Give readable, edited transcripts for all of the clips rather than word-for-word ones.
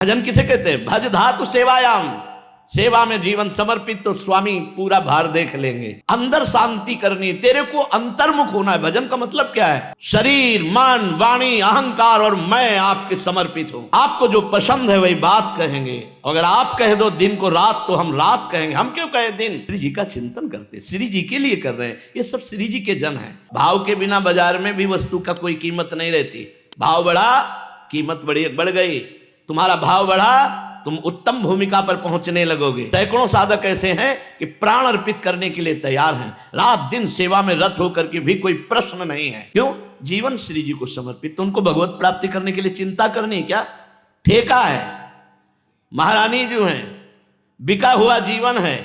भजन किसे कहते हैं? भज धातु सेवायाम, सेवा में जीवन समर्पित तो स्वामी पूरा भार देख लेंगे। अंदर शांति करनी, तेरे को अंतर्मुख होना है। भजन का मतलब क्या है? शरीर, मन, वाणी, अहंकार और मैं आपके समर्पित हूं। आपको जो पसंद है वही बात कहेंगे। अगर आप कह दो दिन को रात तो हम रात कहेंगे। हम क्यों कहें दिन? श्री जी का चिंतन करते, श्री जी के लिए कर रहे हैं। ये सब श्री जी के जन है। भाव के बिना बाजार में भी वस्तु का कोई कीमत नहीं रहती। भाव बढ़ा, कीमत बढ़ गई। तुम्हारा भाव बढ़ा, तुम उत्तम भूमिका पर पहुंचने लगोगे। सैकड़ों साधक ऐसे हैं कि प्राण अर्पित करने के लिए तैयार हैं। रात दिन सेवा में रत होकर के भी कोई प्रश्न नहीं है। क्यों? जीवन श्री जी को समर्पित। तो उनको भगवत प्राप्ति करने के लिए चिंता करनी क्या? ठेका है। महारानी जो है, बिका हुआ जीवन है।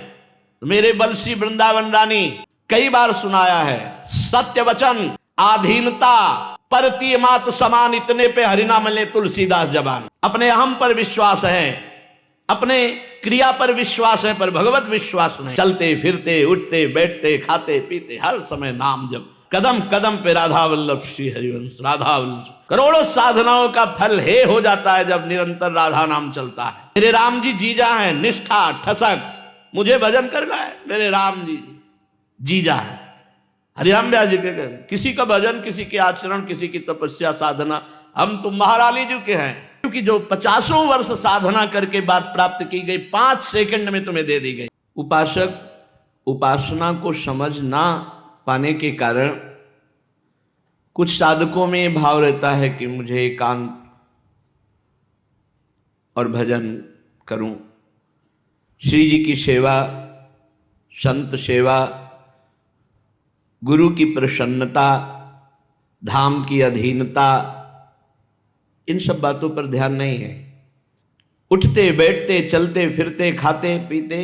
मेरे बलसी वृंदावन रानी कई बार सुनाया है, सत्य वचन, आधीनता, परतीय मात समान, इतने पे हरिनाम ले तुलसीदास जबान। अपने अहम पर विश्वास है, अपने क्रिया पर विश्वास है, पर भगवत विश्वास नहीं। चलते फिरते, उठते बैठते, खाते पीते, हर समय नाम जप। कदम कदम पे राधा वल्लभ श्री हरिवंश, राधा वल्लभ। करोड़ों साधनाओं का फल हे हो जाता है जब निरंतर राधा नाम चलता है। मेरे राम जी जीजा है, निष्ठा ठसक, मुझे भजन करना है। मेरे राम जी जीजा है। हरिराम व्यास जी के किसी का भजन, किसी के आचरण, किसी की तपस्या साधना, हम तो महारानी जी के हैं। क्योंकि जो 50 वर्ष साधना करके बात प्राप्त की गई 5 सेकंड में तुम्हें दे दी गई। उपासक उपासना को समझ ना पाने के कारण कुछ साधकों में भाव रहता है कि मुझे एकांत और भजन करूं, श्री जी की सेवा, संत सेवा, गुरु की प्रसन्नता, धाम की अधीनता, इन सब बातों पर ध्यान नहीं है। उठते बैठते, चलते फिरते, खाते पीते,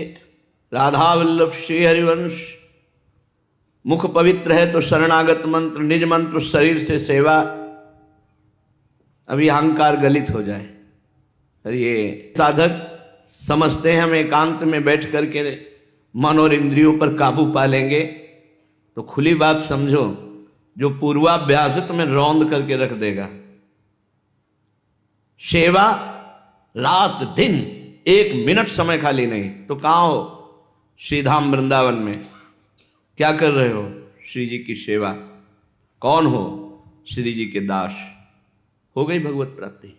राधा वल्लभ श्री हरिवंश। मुख पवित्र है तो शरणागत मंत्र, निज मंत्र, शरीर से सेवा। अभी अहंकार गलित हो जाए। ये साधक समझते हैं हम एकांत में बैठ करके मन और इंद्रियों पर काबू पा लेंगे। तो खुली बात समझो, जो पूर्वाभ्यास है तुम्हें रौंद करके रख देगा। सेवा रात दिन, 1 मिनट समय खाली नहीं। तो कहाँ हो? श्रीधाम वृंदावन में। क्या कर रहे हो? श्री जी की सेवा। कौन हो? श्री जी के दास। हो गई भगवत प्राप्ति।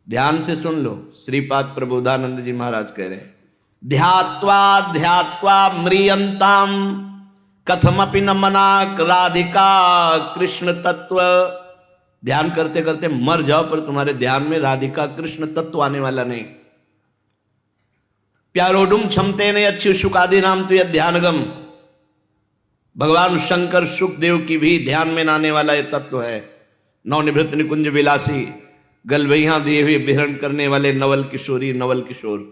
ध्यान से सुन लो, श्रीपाद प्रबोधानंद जी महाराज कह रहे हैं, ध्यात्वा ध्यात्वा म्रियंताम कथमपि न मनाक राधिका कृष्ण तत्व। ध्यान करते करते मर जाओ पर तुम्हारे ध्यान में राधिका कृष्ण तत्व आने वाला नहीं। प्यारोडुम क्षमते ने अच्छी शुकादि नाम तो यह ध्यानगम। भगवान शंकर सुखदेव की भी ध्यान में आने वाला यह तत्व है। नवनिभृत निकुंज विलासी, गलबैया दिए हुए विहरण करने वाले नवल किशोरी, नवल किशोर।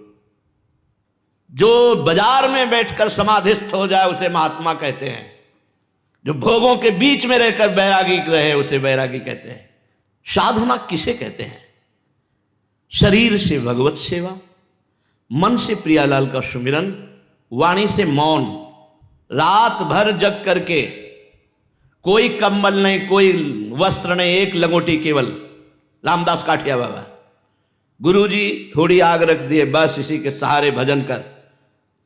जो बाजार में बैठकर समाधिस्थ हो जाए उसे महात्मा कहते हैं। जो भोगों के बीच में रहकर बैरागी रहे उसे बैरागी कहते हैं। साधना किसे कहते हैं? शरीर से भगवत सेवा, मन से प्रियालाल का सुमिरन, वाणी से मौन, रात भर जग करके, कोई कंबल नहीं, कोई वस्त्र नहीं, एक लंगोटी केवल। रामदास काठिया बाबा, गुरुजी थोड़ी आग रख दिए, बस इसी के सहारे भजन कर।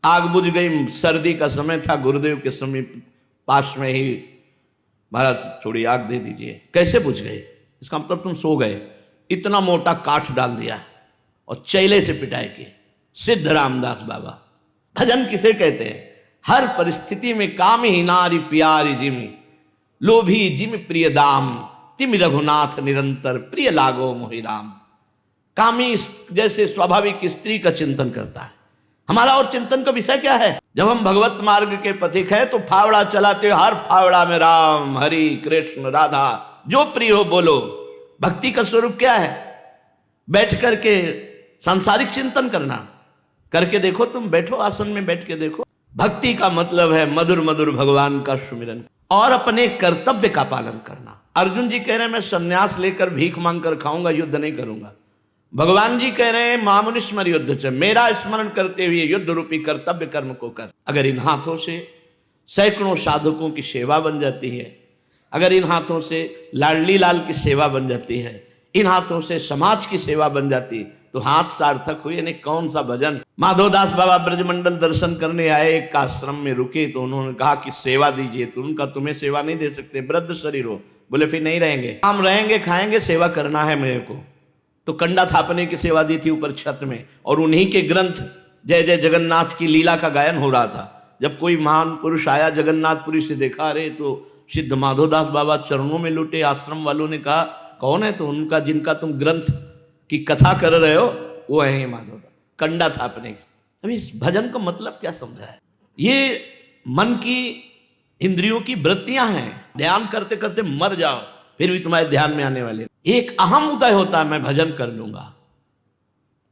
आग बुझ गई, सर्दी का समय था, गुरुदेव के समीप पास में ही, महाराज थोड़ी आग दे दीजिए। कैसे बुझ गए? इसका मतलब तुम सो गए। इतना मोटा काठ डाल दिया और चैले से पिटाई की। सिद्ध रामदास बाबा। भजन किसे कहते हैं? हर परिस्थिति में काम ही नारी प्यारी जिमी, लोभी जिम प्रिय दाम, तिम रघुनाथ निरंतर प्रिय लागो मोहि राम। कामी जैसे स्वाभाविक स्त्री का चिंतन करता है। हमारा और चिंतन का विषय क्या है? जब हम भगवत मार्ग के पथिक हैं तो फावड़ा चलाते हो, हर फावड़ा में राम, हरि, कृष्ण, राधा, जो प्रिय हो बोलो। भक्ति का स्वरूप क्या है? बैठ करके सांसारिक चिंतन करना। करके देखो, तुम बैठो आसन में बैठ के देखो। भक्ति का मतलब है मधुर मधुर भगवान का सुमिरन और अपने कर्तव्य का पालन करना। अर्जुन जी कह रहे हैं मैं संन्यास लेकर भीख मांग कर खाऊंगा, युद्ध नहीं करूंगा। भगवान जी कह रहे हैं मामुनिस्मर युद्ध च, मेरा स्मरण करते हुए युद्ध रूपी कर्तव्य कर्म को कर। अगर इन हाथों से सैकड़ों साधकों की सेवा बन जाती है, अगर इन हाथों से लाडली लाल की सेवा बन जाती है, इन हाथों से समाज की सेवा बन जाती, तो हाथ सार्थक हुए। यानी कौन सा भजन। माधोदास बाबा ब्रजमंडल दर्शन करने आए, एक आश्रम में रुके तो उन्होंने कहा कि सेवा दीजिए। तो उनका तुम्हें सेवा नहीं दे सकते, वृद्ध शरीर हो। बोले फिर नहीं रहेंगे, हम रहेंगे खाएंगे, सेवा करना है मेरे को। तो कंडा थापने की सेवा दी थी ऊपर छत में, और उन्हीं के ग्रंथ जय जय जगन्नाथ की लीला का गायन हो रहा था। जब कोई महान पुरुष आया जगन्नाथपुरी से, देखा अरे तो सिद्ध माधोदास बाबा चरणों में लुटे। आश्रम वालों ने कहा कौन है? तो उनका जिनका तुम ग्रंथ की कथा कर रहे हो वो है माधोदास। कंडा थापने की। अभी इस भजन का मतलब क्या समझा है? ये मन की इंद्रियों की वृत्तियां हैं। ध्यान करते करते मर जाओ फिर भी तुम्हारे ध्यान में आने वाले। एक अहम उदय होता है, मैं भजन कर लूंगा।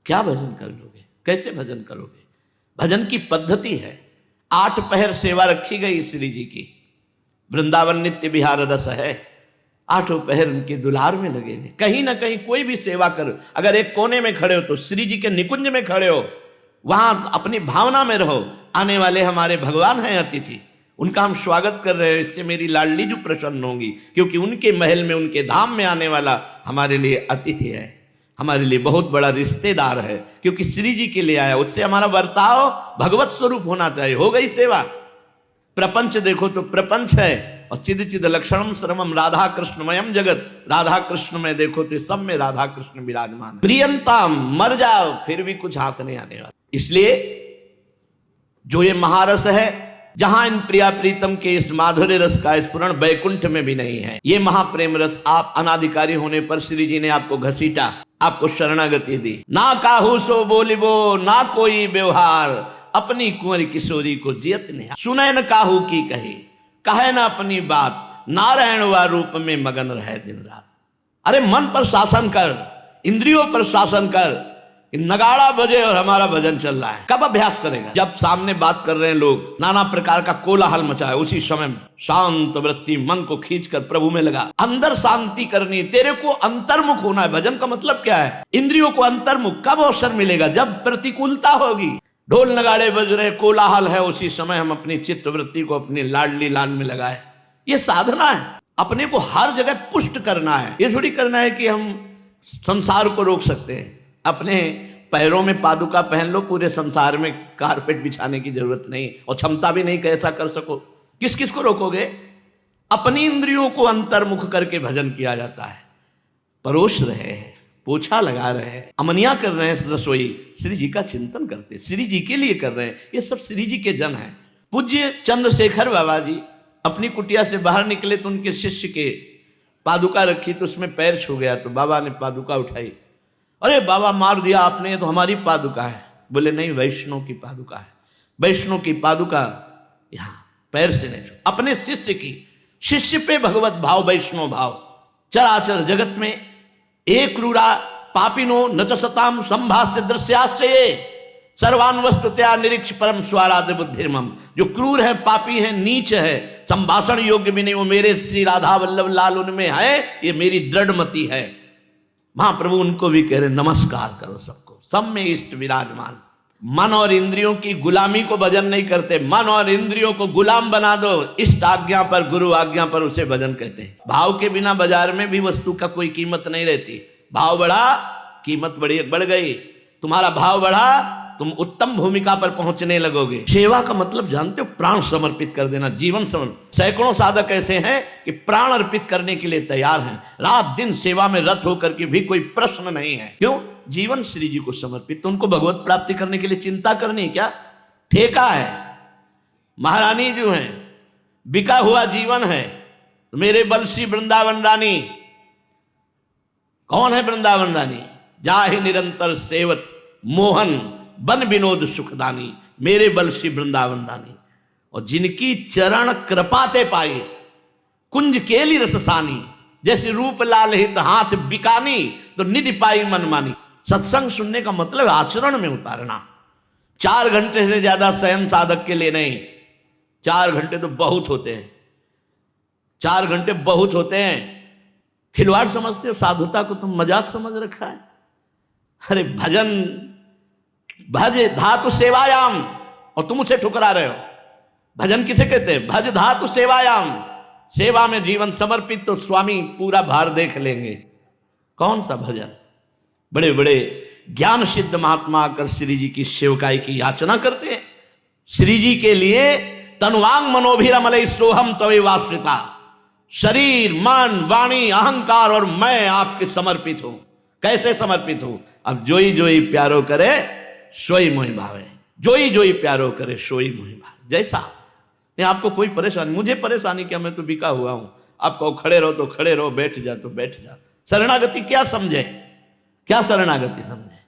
क्या भजन कर लोगे? कैसे भजन करोगे? भजन की पद्धति है। 8 पहर सेवा रखी गई श्री जी की। वृंदावन नित्य विहार रस है। 8 पहर उनके दुलार में लगे हैं। कहीं ना कहीं कोई भी सेवा करो, अगर एक कोने में खड़े हो तो श्री जी के निकुंज में खड़े हो, वहां अपनी भावना में रहो। आने वाले हमारे भगवान हैं अतिथि, उनका हम स्वागत कर रहे हैं। इससे मेरी लाडली जो प्रसन्न होंगी, क्योंकि उनके महल में, उनके धाम में आने वाला हमारे लिए अतिथि है, हमारे लिए बहुत बड़ा रिश्तेदार है, क्योंकि श्री जी के लिए आया। उससे हमारा बर्ताव भगवत स्वरूप होना चाहिए। हो गई सेवा। प्रपंच देखो तो प्रपंच है, और चिद चिद लक्षणम सर्वम राधा कृष्णमयम जगत। राधा कृष्ण में देखो तो सब में राधा कृष्ण विराजमान। प्रियंताम, मर जाओ फिर भी कुछ हाथ नहीं आने वाला। इसलिए जो ये महारस है, जहां इन प्रिया प्रीतम के इस माधुर्य रस का स्फुरण बैकुंठ में भी नहीं है। ये महाप्रेम रस आप अनाधिकारी होने पर श्री जी ने आपको घसीटा, आपको शरणागति दी। ना काहू सो बोलिबो, ना कोई व्यवहार, अपनी कुंवर किशोरी को जियत निहार। सुने न काहू की कही, कहे न अपनी बात, नारायण वा रूप में मगन रहे दिन रात। अरे मन पर शासन कर, इंद्रियों पर शासन कर। नगाड़ा बजे और हमारा भजन चल रहा है, कब अभ्यास करेगा? जब सामने बात कर रहे हैं लोग, नाना प्रकार का कोलाहल मचा है, उसी समय शांत वृत्ति मन को खींचकर प्रभु में लगा। अंदर शांति करनी, तेरे को अंतर्मुख होना है। भजन का मतलब क्या है? इंद्रियों को अंतर्मुख। कब अवसर मिलेगा? जब प्रतिकूलता होगी, ढोल नगाड़े बज रहे, कोलाहल है, उसी समय हम अपनी चित्त वृत्ति को अपनी लाडली लाल में लगाए। ये साधना है। अपने को हर जगह पुष्ट करना है। ये थोड़ी करना है कि हम संसार को रोक सकते हैं। अपने पैरों में पादुका पहन लो, पूरे संसार में कारपेट बिछाने की जरूरत नहीं, और क्षमता भी नहीं कि ऐसा कर सको। किस किस को रोकोगे? अपनी इंद्रियों को अंतर्मुख करके भजन किया जाता है। परोस रहे हैं, पोछा लगा रहे हैं, अमनिया कर रहे हैं, रसोई श्री जी का चिंतन करते, श्री जी के लिए कर रहे हैं। ये सब श्री जी के जन हैं। पूज्य चंद्रशेखर बाबा जी अपनी कुटिया से बाहर निकले तो उनके शिष्य के पादुका रखी, तो उसमें पैर छू गया। तो बाबा ने पादुका उठाई। अरे बाबा मार दिया आपने, तो हमारी पादुका है। बोले नहीं, वैष्णव की पादुका है। वैष्णव की पादुका यहाँ पैर से नहीं, अपने शिष्य की। शिष्य पे भगवत भाव, वैष्णव भाव। चराचर जगत में एक क्रूरा पापिनो न च सताम संभाष्य दृश्याश्चये सर्वान वस्तुतया निरीक्ष परम स्वाराध्य बुद्धिर्मम। जो क्रूर है, पापी है, नीच है, संभाषण योग्य भी नहीं, वो मेरे श्री राधा वल्लभ लाल उनमें है। ये मेरी दृढ़ मति है। महाप्रभु उनको भी कह रहे नमस्कार करो सबको, सब में इष्ट विराजमान। मन और इंद्रियों की गुलामी को भजन नहीं करते, मन और इंद्रियों को गुलाम बना दो। इष्ट आज्ञा पर, गुरु आज्ञा पर उसे भजन कहते हैं। भाव के बिना बाजार में भी वस्तु का कोई कीमत नहीं रहती। भाव बढ़ा, कीमत बढ़ गई। तुम्हारा भाव बढ़ा, तुम उत्तम भूमिका पर पहुंचने लगोगे। सेवा का मतलब जानते हो? प्राण समर्पित कर देना, जीवन समर्पित। सैकड़ों साधक ऐसे हैं कि प्राण अर्पित करने के लिए तैयार हैं, रात दिन सेवा में रत होकर के भी कोई प्रश्न नहीं है। क्यों? जीवन श्री जी को समर्पित। तो उनको भगवत प्राप्ति करने के लिए चिंता करनी क्या? ठेका है। महारानी जो है, बिका हुआ जीवन है। मेरे बलसी वृंदावन रानी। कौन है वृंदावन रानी? जाहि निरंतर सेवत मोहन बन विनोद सुखदानी। मेरे बलसी वृंदावन रानी। और जिनकी चरण कृपाते पाए, कुंज केली रससानी। जैसे रूप लाल हित हाथ बिकानी, तो निधि पाई मनमानी। सत्संग सुनने का मतलब आचरण में उतारना। 4 घंटे से ज्यादा शयन साधक के लिए नहीं। 4 घंटे तो बहुत होते हैं। 4 घंटे बहुत होते हैं। खिलवाड़ समझते हो? साधुता को तुम मजाक समझ रखा है। अरे भजन, भज धातु सेवायाम, और तुम उसे ठुकरा रहे हो। भजन किसे कहते हैं? भज धातु सेवायाम। सेवा में जीवन समर्पित, तो स्वामी पूरा भार देख लेंगे। कौन सा भजन? बड़े बड़े ज्ञान सिद्ध महात्मा आकर श्री जी की सेवकाई की याचना करते हैं। श्री जी के लिए तनुवांग मनोभिरमलय सोहम तवे वाश्रिता, शरीर मन वाणी अहंकार और मैं आपके समर्पित हूं। कैसे समर्पित हूं? अब जोई जोई प्यारो करे सोई मोहि भावे, जोई जोई प्यारो करे सोई मोहि भावे। जैसा नहीं, आपको कोई परेशानी, मुझे परेशानी क्या, मैं तो बिका हुआ हूं। आप कहो खड़े रहो तो खड़े रहो, बैठ जा तो बैठ जा। शरणागति क्या समझे? क्या शरणागति समझे?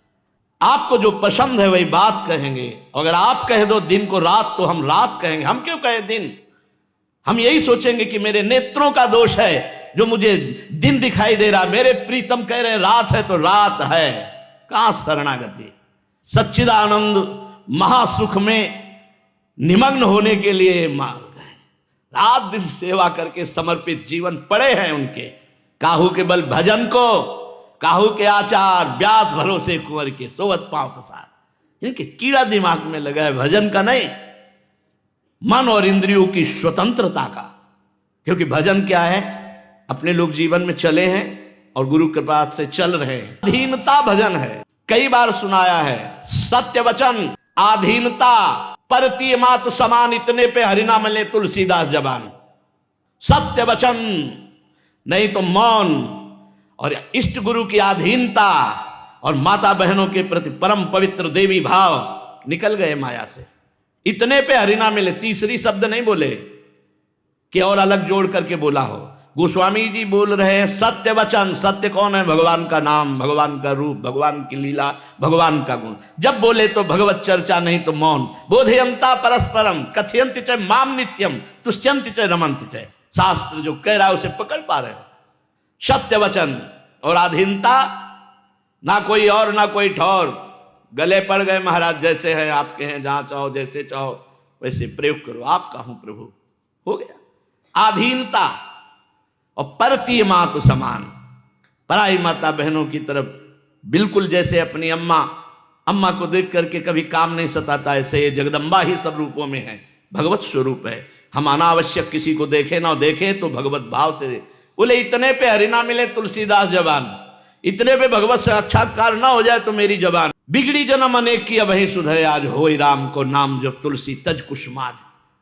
आपको जो पसंद है वही बात कहेंगे। अगर आप कह दो दिन को रात तो हम रात कहेंगे। हम क्यों कहें दिन? हम यही सोचेंगे कि मेरे नेत्रों का दोष है जो मुझे दिन दिखाई दे रहा, मेरे प्रीतम कह रहे रात है तो रात है। कहां शरणागति? सच्चिदानंद महासुख में निमग्न होने के लिए मार्ग है। रात दिन सेवा करके समर्पित जीवन पड़े हैं उनके। काहू के बल भजन को, काहू के आचार व्यास भरोसे कुंवर के, सोवत पांव पसार। इनके कीड़ा दिमाग में लगा है भजन का नहीं, मन और इंद्रियों की स्वतंत्रता का। क्योंकि भजन क्या है? अपने लोग जीवन में चले हैं और गुरु कृपा से चल रहे हैं। अधीनता भजन है। कई बार सुनाया है, सत्य वचन आधीनता परतीय मात समान, इतने पे हरिनाम ले तुलसीदास जबान। सत्य वचन नहीं तो मौन और इष्ट गुरु की अधीनता और माता बहनों के प्रति परम पवित्र देवी भाव निकल गए माया से। इतने पे हरिनाम मिले, तीसरी शब्द नहीं बोले कि और अलग जोड़ करके बोला हो। गोस्वामी जी बोल रहे हैं सत्य वचन। सत्य कौन है? भगवान का नाम, भगवान का रूप, भगवान की लीला, भगवान का गुण। जब बोले तो भगवत चर्चा नहीं तो मौन। बोधयंता परस्परम कथयंति च माम नित्यम तुष्यंति च रमंति च। शास्त्र जो कह रहा है उसे पकड़ पा रहे हो। सत्य वचन और अधीनता, ना कोई और ना कोई ठौर। गले पड़ गए महाराज, जैसे हैं आपके हैं, जहां चाहो जैसे चाहो वैसे प्रयोग करो, आपका हूं प्रभु, हो गया। अधीनता और परतीय मात समान, पराई माता बहनों की तरफ बिल्कुल जैसे अपनी अम्मा को देख करके कभी काम नहीं सताता, ऐसे ये जगदम्बा ही सब रूपों में है, भगवत स्वरूप है। हम अनावश्यक किसी को देखें ना देखें तो भगवत भाव से बोले। इतने पे हरिना मिले तुलसीदास जबान, इतने पे भगवत साक्षात्कार ना हो जाए तो मेरी जबान। बिगड़ी जन्म अनेक की अबहि सुधरे आज, होई राम को नाम जब तुलसी तज कुसुमाज।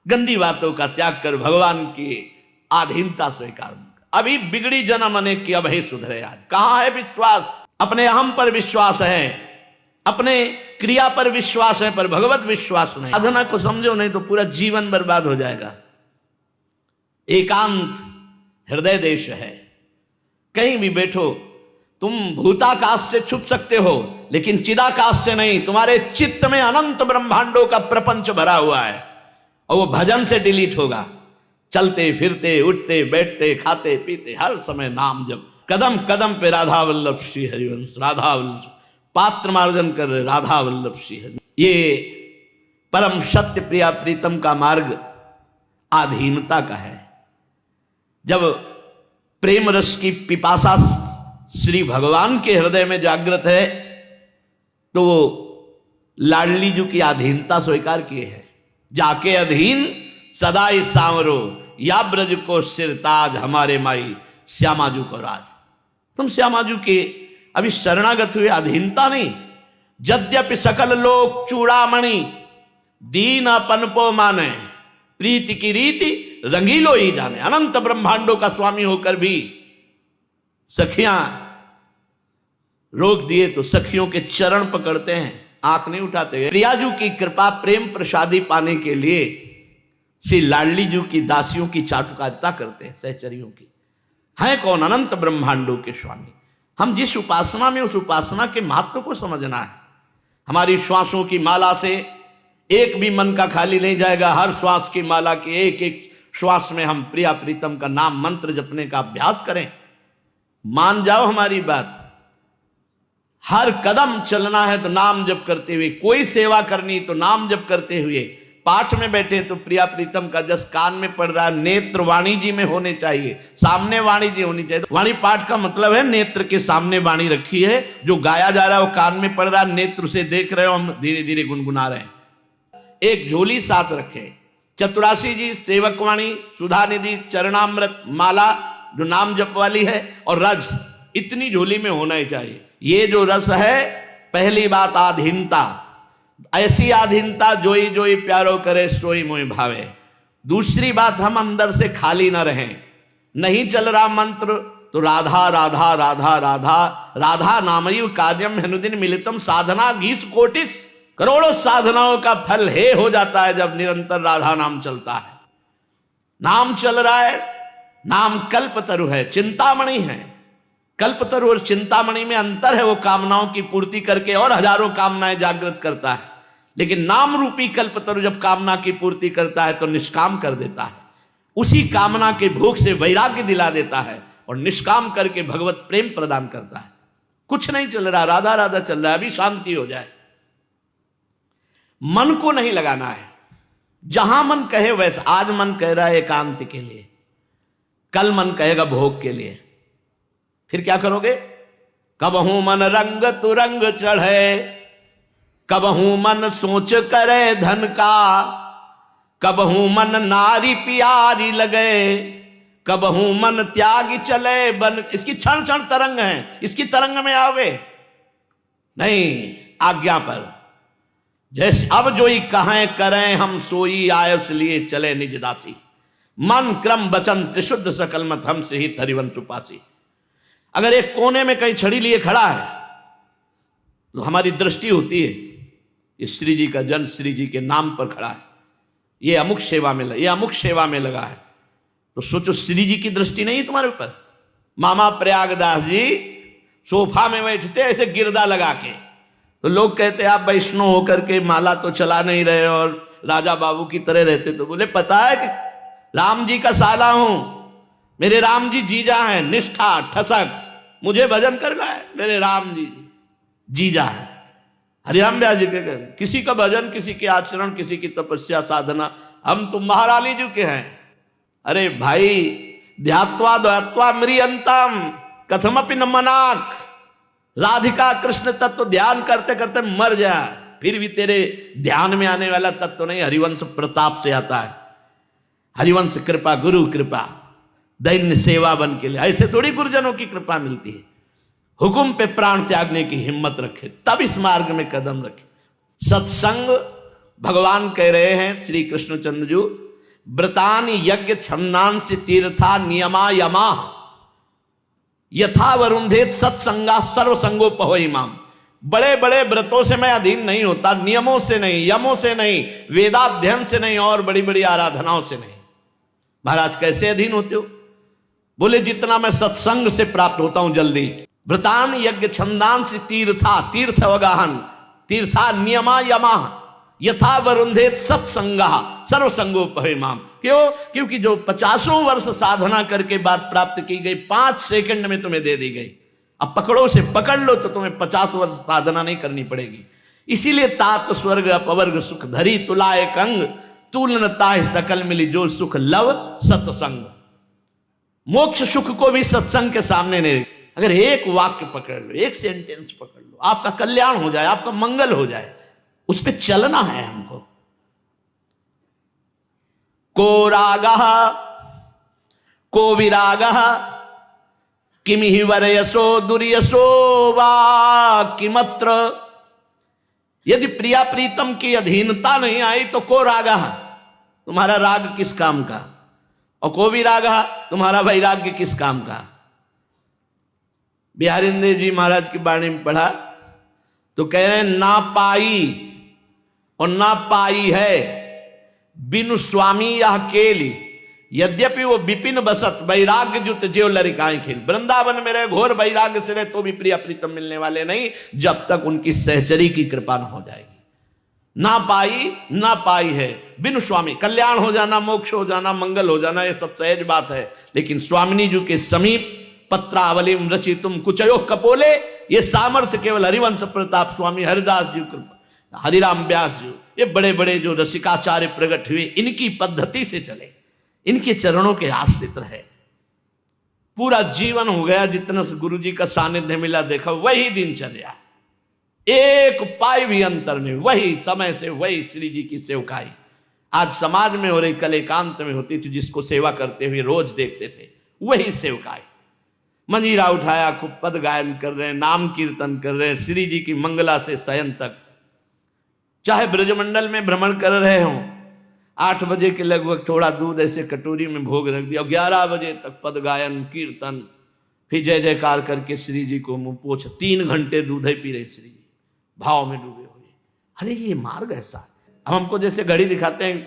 गंदी बातों का त्याग कर भगवान की अधीनता स्वीकार। अभी बिगड़ी जन्म अनेक की अबहि सुधरे आज। कहां है विश्वास? अपने अहम पर विश्वास है, अपने क्रिया पर विश्वास है, पर भगवत विश्वास नहीं। साधना को समझो नहीं तो पूरा जीवन बर्बाद हो जाएगा। एकांत हृदय देश है। कहीं भी बैठो, तुम भूताकाश से छुप सकते हो लेकिन चिदाकाश से नहीं। तुम्हारे चित्त में अनंत ब्रह्मांडों का प्रपंच भरा हुआ है और वो भजन से डिलीट होगा। चलते फिरते उठते बैठते खाते पीते हर समय नाम जप। कदम कदम पे राधा वल्लभ श्री हरिवंश, राधा वल्लभ पात्र मार्जन कर रहे राधा वल्लभ श्री हरि। ये परम सत्य प्रिया प्रीतम का मार्ग अधीनता का है। जब प्रेम रस की पिपासा श्री भगवान के हृदय में जागृत है तो वो लाडली जी की अधीनता स्वीकार किए है। जाके अधीन सदाई सांवरो, या ब्रज को सिरताज, हमारे माई श्यामाजू को राज। तुम श्यामाजू के अभी शरणागत हुए, अधीनता नहीं। यद्यपि सकल लोक चूड़ामणि, दीन पनपो माने, प्रीति की रीति रंगीलो ही जाने। अनंत ब्रह्मांडों का स्वामी होकर भी सखियां रोक दिए तो सखियों के चरण पकड़ते हैं, आंख नहीं उठाते। प्रियाजू की कृपा प्रेम प्रसादी पाने के लिए श्री लाडली जू की दासियों की चाटुकारिता करते हैं, सहचरियों की। है कौन? अनंत ब्रह्मांडों के स्वामी। हम जिस उपासना में, उस उपासना के महत्व को समझना है। हमारी श्वासों की माला से एक भी मन का खाली नहीं जाएगा। हर श्वास की माला के एक एक श्वास में हम प्रिया प्रीतम का नाम मंत्र जपने का अभ्यास करें। मान जाओ हमारी बात। हर कदम चलना है तो नाम जप करते हुए, कोई सेवा करनी तो नाम जप करते हुए। पाठ में बैठे तो प्रिया प्रीतम का जस कान में पड़ रहा है, नेत्र वाणी जी में होने चाहिए, सामने वाणी जी होनी चाहिए। तो वाणी पाठ का मतलब है नेत्र के सामने वाणी रखी है, जो गाया जा रहा है वो कान में पड़ रहा है, नेत्र से देख रहे हो, हम धीरे धीरे गुनगुना रहे हैं। एक झोली साथ रखे, चतुरासी जी सेवक वाणी, सुधा निधि, चरणामृत माला जो नाम जप वाली है, और रज, इतनी झोली में होना ही चाहिए। ये जो रस है पहली बात आधीनता, ऐसी आधीनता जोई जोई प्यारो करे सोई मोई भावे। दूसरी बात, हम अंदर से खाली ना रहें। नहीं चल रहा मंत्र तो राधा राधा राधा राधा राधा नामैव कार्यम हनुदिन मिलितम साधना गीस कोटिस, करोड़ों साधनाओं का फल हे हो जाता है जब निरंतर राधा नाम चलता है। नाम चल रहा है, नाम कल्पतरु है, चिंतामणि है। कल्पतरु और चिंतामणि में अंतर है, वो कामनाओं की पूर्ति करके और हजारों कामनाएं जागृत करता है, लेकिन नाम रूपी कल्पतरु जब कामना की पूर्ति करता है तो निष्काम कर देता है। उसी कामना के भूख से वैराग्य दिला देता है और निष्काम करके भगवत प्रेम प्रदान करता है। कुछ नहीं चल रहा, राधा राधा चल रहा है, अभी शांति हो जाए। मन को नहीं लगाना है, जहां मन कहे वैसा। आज मन कह रहा है एकांत के लिए, कल मन कहेगा भोग के लिए, फिर क्या करोगे? कबहू मन रंग तुरंग चढ़े, कबहू मन सोच करे धन का, कबहू मन नारी प्यारी लगे, कबहू मन त्यागी चले बन। इसकी क्षण क्षण तरंग है, इसकी तरंग में आओगे नहीं, आज्ञा पर। जैसे अब जोई कहें करें हम सोई आयुष लिए चले निज दासी, मन क्रम वचन त्रिशुद्ध सकल मत हमसे ही हरिवंश उपासी। अगर एक कोने में कहीं छड़ी लिए खड़ा है तो हमारी दृष्टि होती है ये श्री जी का जन्म श्री जी के नाम पर खड़ा है, ये अमुक सेवा में लगा, ये अमुक सेवा में लगा है, तो सोचो श्री जी की दृष्टि नहीं तुम्हारे ऊपर। मामा प्रयागदास जी सोफा में बैठते ऐसे गिरदा लगा के, तो लोग कहते आप वैष्णव होकर के माला तो चला नहीं रहे और राजा बाबू की तरह रहते। तो बोले पता है कि राम जी का साला हूं, मेरे राम जी जीजा हैं, निष्ठा ठसक, मुझे भजन करना है, मेरे राम जी जीजा है। हरिराम व्यास जी के किसी का भजन, किसी के आचरण, किसी की तपस्या साधना, हम तो महारानी जी के हैं। अरे भाई, ध्यात्वा द्वैत्वा म्रियंतम कथमपि न मनाक। राधिका कृष्ण तत्व ध्यान करते करते मर जा, फिर भी तेरे ध्यान में आने वाला तत्व नहीं, हरिवंश प्रताप से आता है। हरिवंश कृपा, गुरु कृपा, दैन्य सेवा बन के लिए, ऐसे थोड़ी गुरुजनों की कृपा मिलती है। हुकुम पे प्राण त्यागने की हिम्मत रखे, तब इस मार्ग में कदम रखे। सत्संग, भगवान कह रहे हैं श्री कृष्णचंद्र जी, व्रतानि यज्ञ छन्नांसि तीर्था नियमा यमा यथा वरुंधेत सत्संगा सर्वसंगोपहो इमाम। बड़े बड़े व्रतों से मैं अधीन नहीं होता, नियमों से नहीं, यमों से नहीं, वेदाध्ययन से नहीं, और बड़ी बड़ी आराधनाओं से नहीं। महाराज कैसे अधीन होते हो? बोले जितना मैं सत्संग से प्राप्त होता हूं जल्दी। व्रतान यज्ञ छंदांसि तीर्था, तीर्थ अवगाहन, तीर्था नियमा यमा यथा वरुंधेत सत्संगा सर्वसंगोपहिमाम। क्यों? क्योंकि जो 50 वर्ष साधना करके बात प्राप्त की गई 5 सेकंड में तुम्हें दे दी गई। अब पकड़ो से पकड़ लो तो तुम्हें 50 वर्ष साधना नहीं करनी पड़ेगी। इसीलिए तात स्वर्ग अपवर्ग सुख धरी तुलाए कंग, तुलनता सकल मिली जो सुख लव सत्संग। मोक्ष सुख को भी सत्संग के सामने नहीं। अगर एक वाक्य पकड़ लो, एक सेंटेंस पकड़ लो, आपका कल्याण हो जाए, आपका मंगल हो जाए, उस पे चलना है हमको। को रागः को विरागः किम हि वरयसो दुर्यसो वा किमत्र। यदि प्रिया प्रीतम की अधीनता नहीं आई तो को रागः, तुम्हारा राग किस काम का, और को विरागः, तुम्हारा वैराग्य किस काम का। बिहारिंद्र जी महाराज की वाणी में पढ़ा तो कह रहे हैं ना पाई और ना पाई है बिनु स्वामी यह केली, यद्यपि वो विपिन बसत वैराग्य जुत ज्यो लरिकाएं खेल। वृंदावन में रहे घोर वैराग्य से रहे तो भी प्रिया प्रीतम मिलने वाले नहीं जब तक उनकी सहचरी की कृपा न हो जाएगी। ना पाई है बिनु स्वामी। कल्याण हो जाना, मोक्ष हो जाना, मंगल हो जाना, ये सब सहज बात है, लेकिन स्वामिनी जी के समीप पत्रावलिम रचितुम कुचयो कपोले, ये सामर्थ्य केवल हरिवंश प्रताप स्वामी हरिदास जी कृपा, हरिराम व्यास जी, ये बड़े बड़े जो रसिकाचार्य प्रकट हुए, इनकी पद्धति से चले, इनके चरणों के आश्रित रहे। पूरा जीवन हो गया जितना से गुरु जी का सानिध्य मिला, देखा वही दिनचर्या, एक पाई भी अंतर नहीं, वही समय से वही श्री जी की सेवकाई आज समाज में हो रही, कल एकांत में होती थी, जिसको सेवा करते हुए रोज देखते थे, वही सेवकाई। मंजीरा उठाया, खूब पद गायन कर रहे हैं, नाम कीर्तन कर रहे हैं, श्री जी की मंगला से शयन तक। चाहे ब्रजमंडल में भ्रमण कर रहे हों, 8 बजे के लगभग थोड़ा दूध ऐसे कटोरी में भोग रख दिया, 11 बजे तक पद गायन कीर्तन, फिर जय जयकार करके श्री जी को मुंह पोछ। 3 घंटे दूध ही पी रहे श्री जी, भाव में डूबे हुए। अरे ये मार्ग ऐसा है। अब हमको जैसे घड़ी दिखाते हैं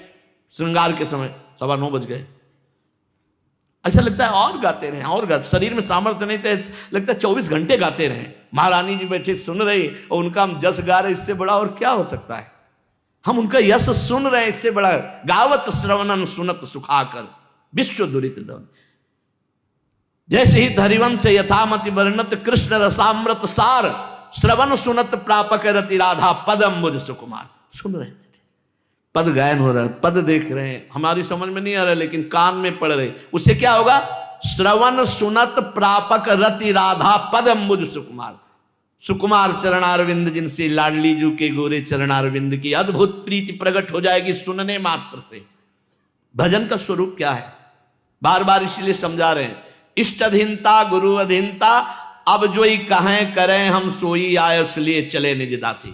श्रृंगार के समय 9:15 बज गए, ऐसा लगता है और गाते रहे और गाते, शरीर में सामर्थ्य नहीं थे, लगता है 24 घंटे गाते रहे। महारानी जी बैठे सुन रही और उनका हम जस गा रहे, इससे बड़ा और क्या हो सकता है। हम उनका यश सुन रहे, इससे बड़ा। गावत श्रवणन सुनत सुखाकर विश्व दुरित दवन। जैसे ही हरिवंश यथामति वर्णत कृष्ण रसामृत सार, श्रवण सुनत प्रापक रति राधा पदम मुझ सुकुमार। सुन रहे हैं, पद गायन हो रहा है, पद देख रहे हैं, हमारी समझ में नहीं आ रहा लेकिन कान में पड़ रहे। उससे क्या होगा? श्रवण सुनत प्रापक रति राधा पदम मुझ सुकुमार। सुकुमार चरणारविंद, जिनसे लाडली जू के गोरे चरणारविंद की अद्भुत प्रीति प्रकट हो जाएगी सुनने मात्र से। भजन का स्वरूप क्या है? बार बार इसीलिए समझा रहे हैं। इष्ट अधीनता गुरु अधीनता, अब जोई कहें करें हम सोई आयस लिए चले निज दासी।